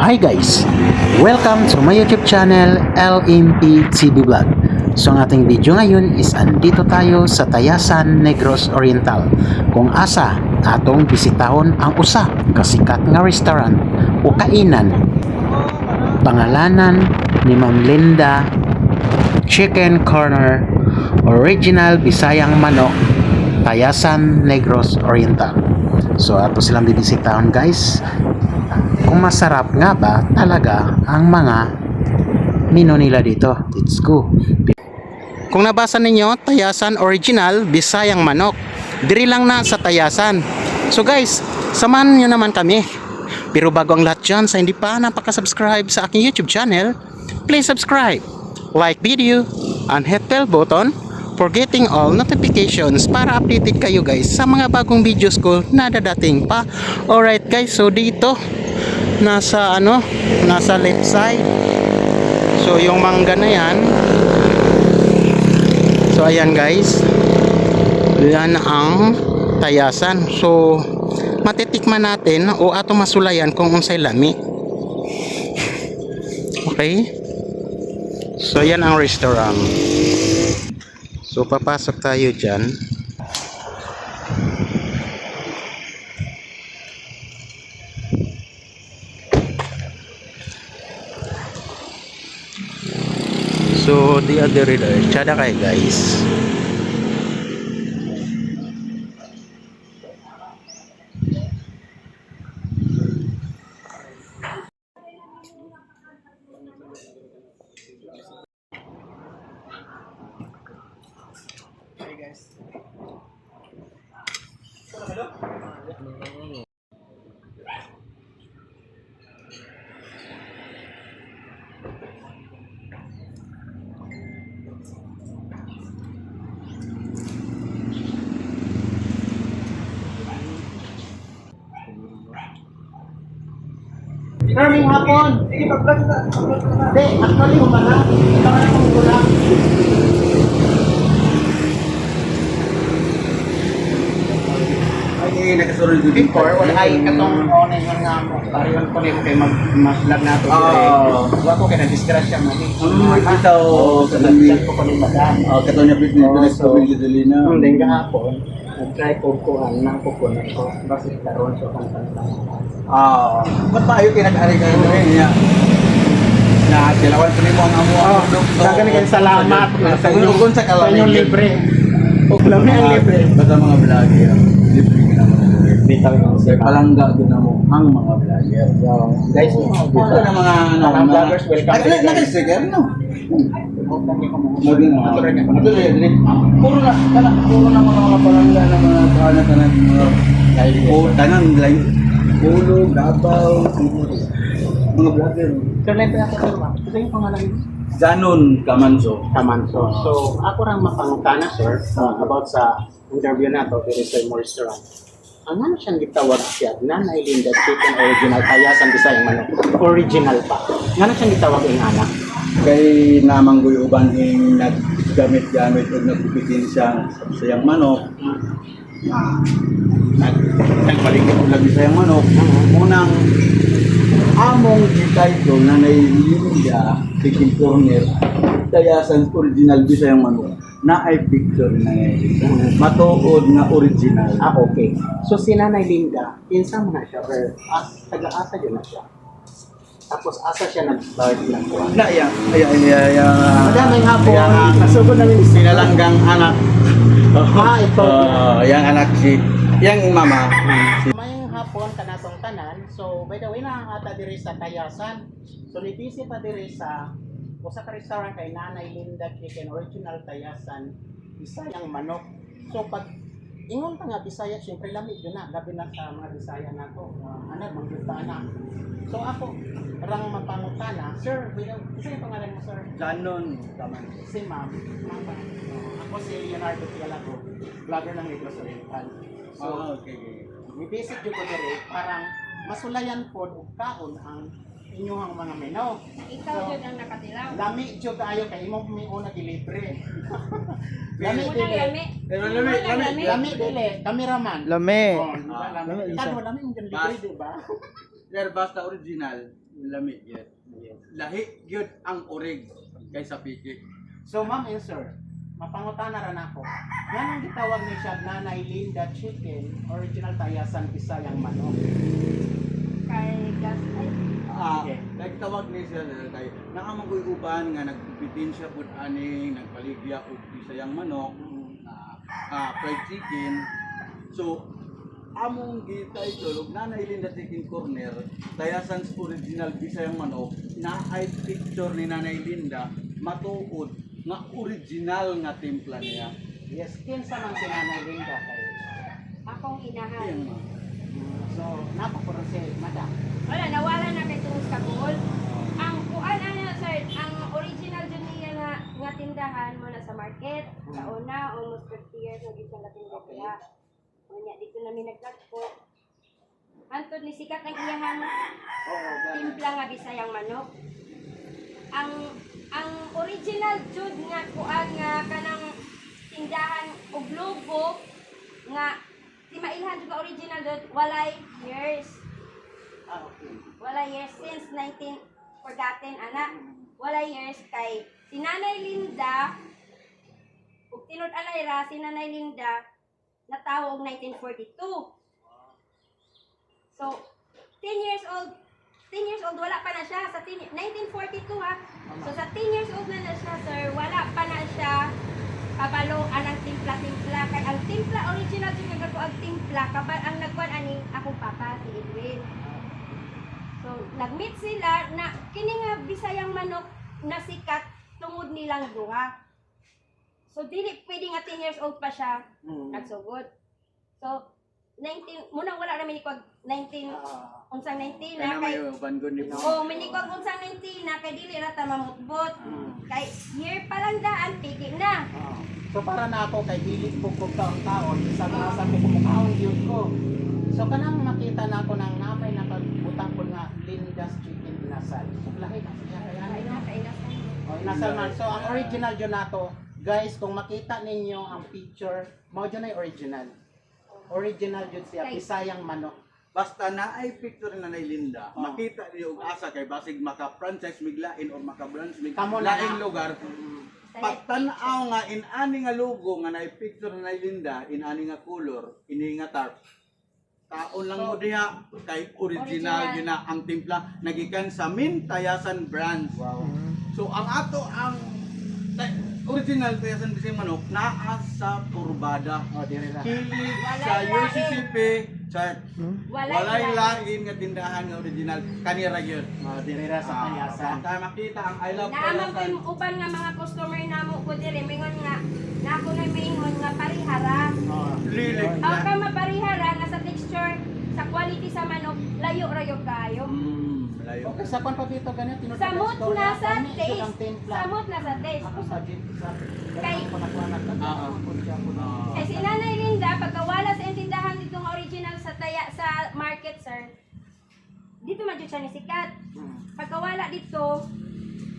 Hi guys! Welcome to my YouTube channel, LMP TV Vlog. So ang ating video ngayon is andito tayo sa Tayasan, Negros Oriental, kung asa atong bisitahon ang usa kasikat nga restaurant o kainan. Pangalanan ni Ma'am Linda Chicken Corner, Original Bisayang Manok, Tayasan, Negros Oriental. So ato silang bibisitahon guys. Kung masarap nga ba talaga ang mga menu nila dito. Let's go. Kung nabasa ninyo, Tayasan Original Bisayang Manok. Diri lang na sa Tayasan. So guys, samahan nyo naman kami. Pero bago ang lahat dyan, sa hindi pa napaka-subscribe sa aking YouTube channel, please subscribe, like video, and hit bell button for getting all notifications para updated kayo guys sa mga bagong videos ko na dadating pa. Alright guys, so dito nasa left side, so yung mangga na yan, so ayan guys, yan ang Tayasan. So matitikman natin o ato masulayan kung unsay lami. Okay, so yan ang restaurant. So papasok tayo dyan. So di adiri chada kay guys. Hey guys. Morning hapon. Sige, pag-vlog na. Hindi, actually humana. Ito ka na kung gulang. Ay, nakasunod dito. Before, wala ay katong onin nga mo. Pariwan ko nito kay mas-vlog nato. Wala ko kaya na-disgrasya mo. Ikaw, Saan ko pa rin bagaan. katong niya business ko next to Willie Delina. Hindi kahapon. Nag-try ko kuhan ng kukunan ko. Basit karoon so kantang-tang. Ba't ba ayaw kinag-ari kayo niya? Na silawan pa rin mo ang amo. Dagan kayo salamat sa inyong libre. Lami ang libre. Basta mga vlogger, libre ka naman. Bitaw yung Kaya palangga doon na mo ang mga vlogger. guys, Ito na mga Parang vloggers, welcome. Nag-sticker, no? Puro na mga palangga na mga tanan tanan lang. Pulo, Davao, mga vlogger. Sir, lang pa ako ba? Ito yung pangalan niyo? Zanon Kamanso. Kamanso. So, ako rang mapangutana, sir, about sa interview na to, dito sa imong restaurant. Ang ano siyang gitawag siya, Nanay Linda Chicken Original Tayasan Bisayang Manok. Original pa. Nga na siyang gitawag yung anak. Kay namang guyuban yung naggamit-gamit o nagpipitin siya sa Bisayang Manok. Nagpaligid ko lagi Bisayang Manok. Unang among title na Linda Chicken Corner Tayasan Original Bisayang Manok na ay picture na ngayon. Matuod nga original. Okay. So, si Nanay Linda, pinsa mo na siya, or taga-asa yun na siya. Tapos, asa siya nag-start lang po. Na yan. Madaming hapon. Nasugod na rin. Sinalanggang anak. Ito. Yang anak yang mama. May hapon kanatong tanan. So, by the way, nakakata diri sa Tayasan. So, nibisi pa diri sa usa ka restaurant kay Nanay Linda Chicken Original Tayasan Bisayang Manok. So, pag ingon pa nga Bisaya, syempre lamig yun na. Labi na sa mga Bisaya na to. Manggutana. So, ako, rang mapangutana. Sir, isa yung pangalan mo, sir? Zanon Kaman. Si ma'am. Ako si Leonardo Tialago. Vlogger ng Negros Oriental. So, Okay. Mibisit yung ko diri, parang masulayan po o kaon ang inyong mga menu. Ikaw yun ang nakatilaw. Lami jud kaayo kay imo may una dilibre. Lami Unang dili. lami. Pero Lami dili, cameraman. Lami. Oh, lami. Kado lami yung libre, di ba? Pero basta original. lami yun. Lahi yun ang orig kaysa piki. So ma'am and sir, mapangutana ran ako. Nganong gitawag ni siya Nanay Linda Chicken, original Tayasan Bisayang Manok? Kay gas ay Okay. Nagtawag ni siya na kay nakamagoy uban nga nagpipitin siya pud ani nagpaligya og bisayang manok, fried chicken. So among gi-title og Nanay Linda Chicken Corner, Tayasan's original bisayang manok, na ay picture ni Nanay Linda matuod nga original nga timpla niya. Yes, kinsa man si Nanay Linda kayo? akong inahan. Yan ma. So, napapuro si Madam. Wala, nawala na kay tungos kabuol. Ang kuan ana sir, ang original dyan niya nga tindahan mo na sa market. Sa una, almost 50 years na gid siya tindahan Okay. sila. Unya dito na mi nagtagpo. Antod ni sikat ang iyahan Oo, ganun. timpla nga bisayang manok. Ang original jud nga kuan nga kanang tindahan og logo nga si mailhan jud ka original jud walay years. Okay. Walay years since 19 forgotten ana. Walay years kay si Nanay Linda ug tinud-anay ra si Nanay Linda natawo og 1942. So 10 years old wala pa na siya sa 1942 ha. So sa 10 years old na siya sir, wala pa na siya kabalo anang timpla kay ang timpla original jud nga ang timpla kabal ang nagkuan ani akong papa si Edwin. So nagmeet sila na kini nga bisayang manok na sikat tungod nilang duha. So dili pwede nga 10 years old pa siya nagsugod. So 19 muna wala na minikog 19 unsang 19 Kaya na na kay may bangon ni oh minikog unsang 19 na kay dili ra ta mamutbot. Kay year pa lang daan piki na. So para na ako kay dili po kog taon-taon, sa mga sa kumukhaon yun ko. So kanang makita na ako ng namay na pagbutang ko nga Linda's Chicken Inasal. So lahi na siya kaya Ay na kay na. oh, inasal man. So ang original dyan nato, guys, kung makita ninyo ang picture, mao dyan ay original. Original dyan siya, Kay- Bisayang manok. Basta na ay picture na Nanay Linda, Oh. makita niyo og asa kay basig maka-franchise miglain or maka-branch mig Kamo na laing na. lugar. Pagtan-aw nga inani nga logo nga naay picture na Nanay Linda, inani nga color, ini nga tarp. Taon lang mo diha kay original Original. yun na ang timpla nagikan sa Tayasan brand. Wow. So ang ato ang original Tayasan bisayang manok naa sa Turbada. Oh, dire na. Kilig Walay sa lain. UCCP Church. Walay lain nga tindahan nga original kanira yun. Oh, dire na sa Tayasan. Kaya makita ang I love Naaman ko Tayasan. yung uban nga mga customer namo ko dire mingon nga na ako na mingon nga parihara. Oh. Lilig. Ang ka maparihara nga sa texture, sa quality sa manok, layo-rayo kayo. Layo. Okay, sa kwan pa dito ganyan, tinutulog Samot na sa Ang taste. timpla. Samot na sa taste. Ako sa jeep, sa Kay- ko nakuha na. Eh si Nanay Linda, pagkawala sa intindahan ditong original sa sa market, sir, dito man jud siya ni sikat. Pagkawala dito,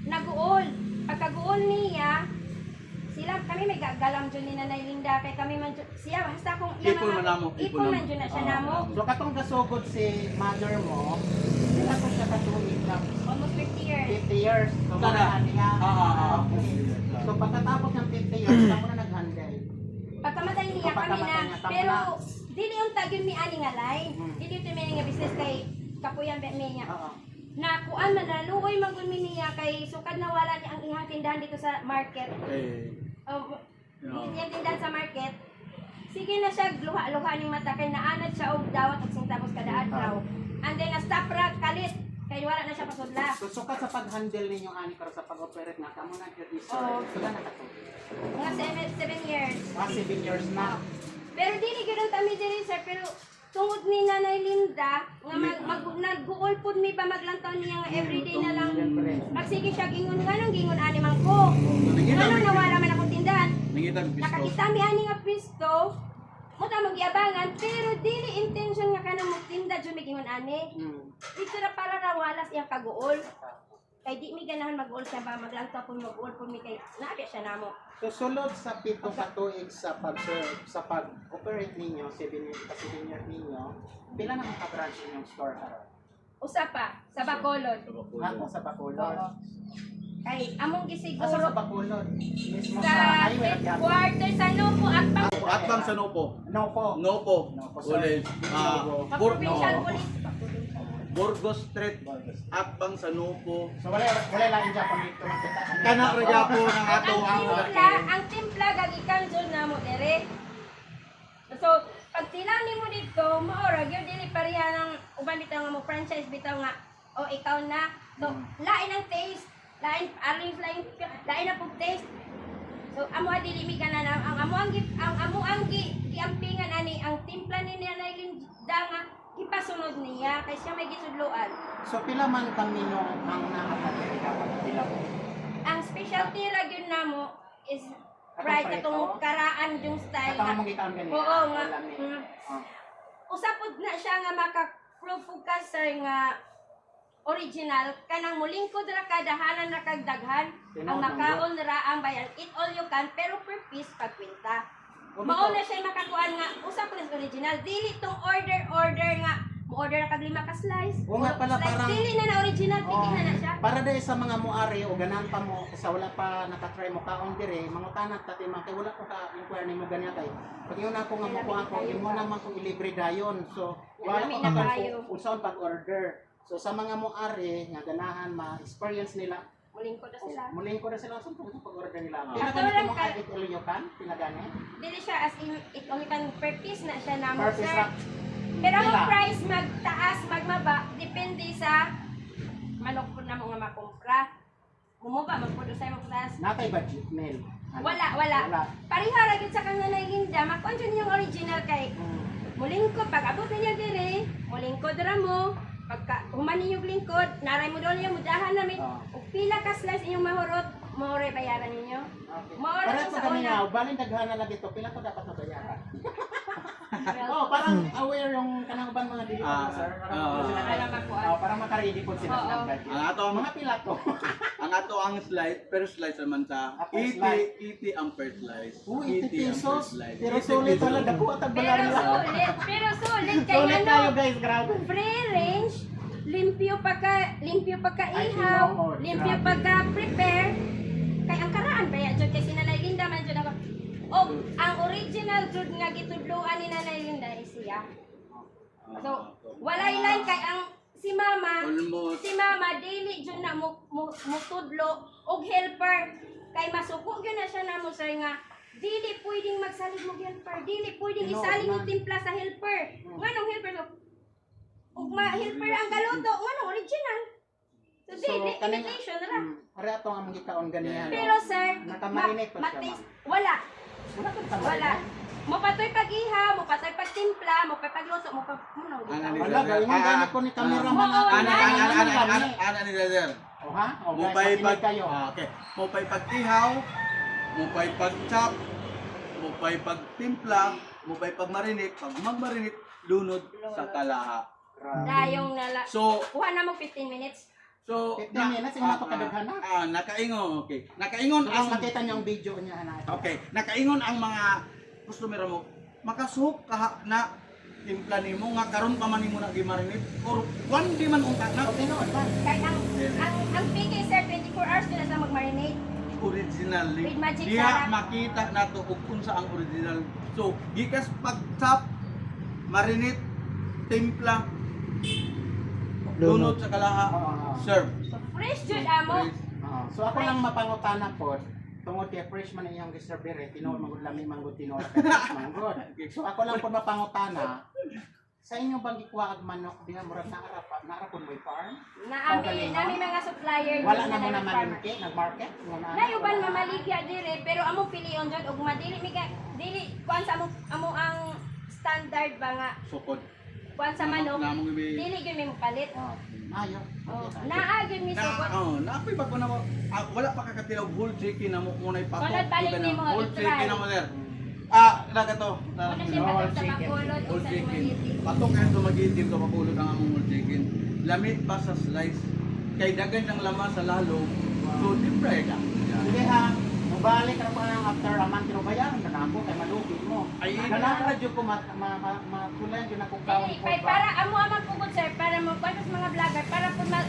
nag-uol. Pagkaguol niya, sila kami may gagalam dyan ni Nanay Linda kay kami man dyan, siya basta kung Ipon man namo, ipon man dyan na siya namo. So katong gasugod si mother mo, sila ko siya katuig na Almost 50 years. 50 years. So Sana. mga niya. Okay. So pagkatapos ng 50 years, ako na nag-handle. Pagkamatay niya So, kami pagkamatay na, niya, kamo pero na. dili yung tag yun mi ani nga line. Hmm. Dili yung may nga business kay kapuyan be mi niya. Oo. Na kuan man na luoy magun mi niya kay sukad na wala niya ang ihang tindahan dito sa market. Yung tindahan sa market. Sige na siya luha-luha ning mata kay naanad siya og dawat og sintagos kada adlaw. And then na stop ra kalit kay wala na siya pasudla. So sukat sa pag-handle ninyo ani karon sa pag-operate na kamo na jud sir. Oo. Sila na kato. Mga 7 years. 7 years na. Pero dili gyud ang tami diri sir pero tungod ni Nanay Linda nga nag-guol pud mi pa maglantaw niya nga everyday na lang. Pag sige siya gingon nganong gingon ani man ko. Nganong nawala man akong tindahan. Nakakita mi ani nga pisto. Mo ta magyabangan pero dili intention nga kanang magtinda jud mi gingon ani. Dito ra para ra wala siyang kaguol. Kay di mi ganahan mag-uol siya ba maglantaw pud mag-uol pud mi kay naabi siya namo. So sulod sa 7 katuig sa pag-operate ninyo, 7 years ninyo, pila na ka-branch inyong store karon? Usa pa sa Bacolod. Ako sa Bacolod. Oo. Kay among Asa gisiguro sa Bacolod? Mismo sa sa highway at Yapo. headquarter sa Nopo at Atbang sa Nopo. No po. Nopo. Nopo, sorry. Ulit. Provincial Police. Burgos Street. Atbang sa Nopo. So wala lang dyan kung dito makita. Kana raya po ng ato ang Ang timpla gagikan jud na mo dire. So, pag tilang nimo dito, maora gyud dili pareha ng uban bitaw nga mo franchise bitaw nga o ikaw na. So, lain ang taste, lain na pug taste. So, amo dili mi kana na ang amo ang giampingan ani ang timpla ni Nanay Linda nga ipasunod niya kay siya may gisudloan. So pila man kami ang nakapagpili dapat pila po. Ang specialty ra gyud namo is right katong karaan yung style Katong nga. mong gikaan ganito. Oo nga. Lami. Usapod na siya nga maka-prove ka sir nga original kanang mulingkod ra kadahanan ra kag daghan ang makaon ra ang bayan eat all you can pero per piece pagkwenta. Mao na siya makakuan nga usap ko sa original dili tong order nga mo-order kag 5 ka slice. Oo nga pala, Slice, parang- dili na original piki na na siya. Para dahil sa mga muari o ganan pa mo sa wala pa nakatry mo kaon dire mangutanat tati man kay wala ko ka inquire nimo ganyan kay pag yun ako nga mo ako imo naman ko ilibre dayon so wala Lami ko na ka kayo. unsaon pag order so sa mga muari nga ganahan ma-experience nila Mulingkod na sila. muling ko na sila sa pag order nila Ah. pila Katulad ganito mo ka- kahit ulo kan pila gani Dili siya as in it only can per piece na siya namo purpose sir. ra Pero ang Pila? price magtaas, magmaba, depende sa manok po na mo nga makumpra. Mumuba, magpudo sa'yo magtaas. natay budget mail Wala. Pareha ra gyud sa kanya na Linda, makuan jud yung original kay mulingkod pag abot niya dire, mulingkod ra mo. Pagka human niyo lingkod, naray mo doon yung mudahan namin. Ug pila ka slice inyong mahurot, maure bayaran ninyo. Maura Para ko sa sa kanina, una. balin daghan na lang dito, pila ko dapat nabayaran? Oh, parang aware yung kanang ubang mga dili Ah, sir. Para makuha. Para maka-ready po sila Oo. ng budget. Ang ato Mga pila to. ang ato ang slide per slice naman sa Ah, per slice. 80 ang per slice. 80 pesos. slice. Pero 80 sulit pesos. talaga po at Pero balari lang. sulit kay Sulit kayo ano, guys, grabe. free range, limpyo pagka Ay, ihaw, Lord, limpyo grabe. pagka prepare. Kay ang karaan kaya jud kay Nanay Linda man jud ako. Og ang original jud nga gitudloan ni Nanay Linda is siya. So, walay line kay ang si Mama, Almost. si Mama daily jud na mutudlo og helper kay masuko gyud na siya namo sir nga dili pwedeng magsalig mo helper, dili pwedeng Tinood isalig mo na. timpla sa helper. Nganong helper so ug helper ang galuto, nganong original. So, dili imitation ra. Are ato ang mga kaon ganihan. Pero sir, Nakamarinate pa siya, ma-taste- wala. Wala ka tama. Wala. Mo patoy pag-ihaw, mo patoy pagtimpla, mo pagluto, mo pa ano. Wala, gawin yung ganit ko ni cameraman Oo, natin. Ana ni Dader. O ha? O guys, Mupay makinig pag kayo. Okay. Mupay pag ihaw, mupay pag chop, mupay pag timpla, mupay pag marinate, pag magmarinate lunod sa kalaha. Dayong nala. So, Kuha na mo 15 minutes. so 15 minutes, yung napakadaghan na. nakaingon, okay. Nakaingon So, ang makita niyo ang video niya na. okay, nakaingon ang mga customer mo. Makasuhok ka na timpla nimo nga karon pa man nimo na gimarinate or one day man unta na O tinood ba? Kaya ang PK sir 24 hours na sa mag-marinate. original With magic diha sarap. makita nato ug unsa ang original. So, gikas pag chop, marinate, timpla, lunod sa kalaha, Oo. serve. So fresh jud amo. Oo. So ako lang mapangutana po tungod kay fresh man iyang giservere tinuod magud lami manggod tinuod kay fresh manggod. So ako lang po mapangutana sa inyo bang gikuha og manok diha murag naara po may farm? Nami mga supplier Wala jud na mo na farmer. malingki, nag-market? Nayuban mamaligya dire pero amo pilion jud ug madili mi ka dili kuan sa amo ang standard ba nga Sukod. kuan sa manok. Namong ibi. Dili gyud mi palit. Ayo. Oh, naa gyud mi sugot. Naapoy pag na mo, wala pa kakatilaw whole chicken na mo muna ipatok. Kunod balik Yung nimo, whole i-try. chicken na mo sir. Laga to. Ano siya whole patok sa chicken. Bacolod ug Whole sa chicken. Dumaguete. Patok kayo tumagitin ko mapulot ang among whole chicken. Lamit pa sa slice. Kay dagan ng laman sa lalo. So deep fry ka. Sige ha, balik ra pa nang after a month pero bayaran na nako kay malugi mo. Ay, Kailangan jud ko makulan jud ako kaon Dili, ko kay para amo amang pugod sir, para mo sa mga vlogger, para po lag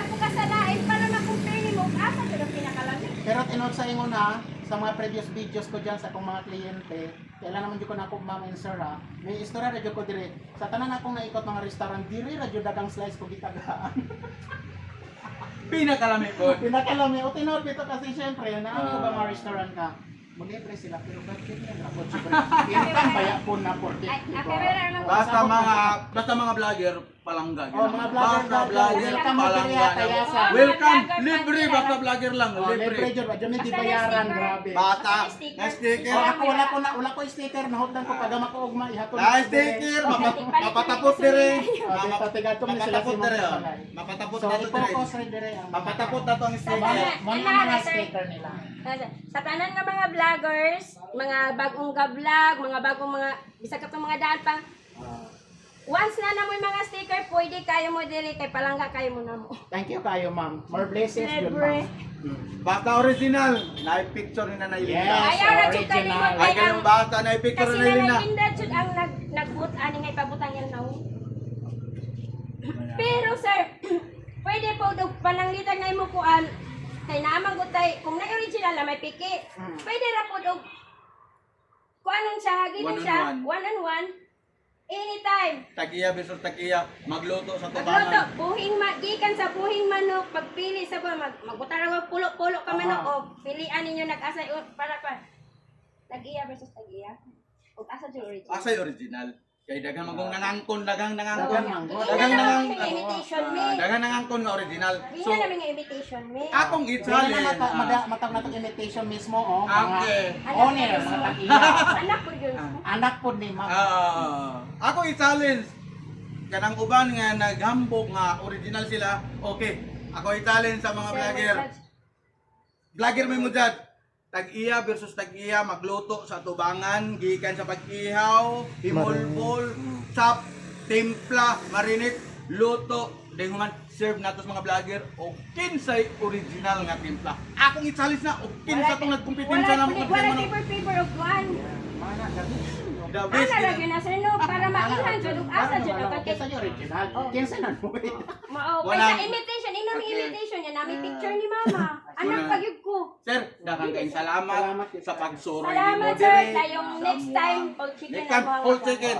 po ka sa lain, para ma-compare ni mo, asa jud ang pinakalamig. Pero tinod sa ingon ha, sa mga previous videos ko dyan sa akong mga kliyente, kailan naman dyan ko na akong ma'am and sir ha, may istorya na dyan ko dire. Sa tanan akong naikot mga restaurant, diri ra dyan dagang slice ko gitagaan. Pinakalami po. Pinakalami, o tinod dito kasi syempre, naano ko ba mga restaurant ka? Mag-libre sila, pero bakit yan? Ako syempre, pinatang baya po na 40. Ay, pero naman Basta mga vlogger palangga. Oh, mga vlogger, Basta vlogger welcome mo palangga. diri, Tayasan. Welcome, Mga vlogger, libre vlogger, basta ano? vlogger lang, Oh, libre libre. dyan, dyan may di Basta bayaran, na grabe. Bata, Sticker. na sticker. Oh, ako wala ko sticker, nahutdan ko pagama ko ugma ihatod. Na sticker, mapatapot dire. Mapatapot Mapatapot dire. Mapatapot So, na to dire. i-focus rin dire ang Mapatapot na to ang sticker. Mo na mga sticker nila. Sa tanan nga mga vloggers, mga bagong ga-vlog, mga bagong mga bisa ka mga daan pang once na namoy mga sticker, pwede kayo mo diri kay palangga kayo mo namo. Thank you kayo, ma'am. More blessings yun, Libre. ma'am. Basta original, na-picture ni Nanay Linda. Yes. Ayaw na jud original. kalimot Ay, kay kayong ang basta na-picture kasi ni Nanay Linda. nanay jud ang nagbut ani nga ipabutang yan now. Pero sir, pwede po daw pananglitan na imo kuan kay naamang gutay kung na original na may piki. Pwede ra po daw kuanon siya, ginan siya, one on one. Anytime. Tagiya versus tagiya, magluto sa Magluto, tubangan. buhing gikan sa buhing manok, pagpili sa magbutar ako pulo-pulo ka manok o pilian ninyo nag-asay para pa. Tag-iya versus tag-iya. Ug asa jud original. Asay original. Kay dagang magong nangangkon, dagang Dagang nangangkon. nangangkon. Dagang nangangkon. Imitation me. Dagang nangangkon nga original. Hindi So, na namin nga imitation me. akong Dili Italian. na matag na itong imitation mismo, oh. Okay. Mga owner, mga tagiya. Anak ko yun. Anak po ni ma'am. Ako i-challenge kanang uban nga naghambog nga original sila. Okay. Ako i-challenge sa mga vlogger. Vlogger may mudad. Tag-iya versus tag-iya, magluto sa tubangan, gikan sa pag-ihaw, himulbol, chop, timpla, marinate, luto, denguman, serve nato sa mga vlogger o kinsay original nga timpla. Akong i-challenge na o kinsa tong nagkumpetensya na mo Wala favor of one. the Ana best. lagi na sino para mailan jud ug asa jud ang Kinsa yung original? Kinsa na mo? Mao Wala. kaysa imitation, inami Okay. imitation yan, nami picture ni mama. Anak Wala. pagyud ko. Sir, daghang kayong salamat Salamat. sa pagsuroy Salamat mo sir, diri. kayong next time pag chicken Next time, ang whole chicken.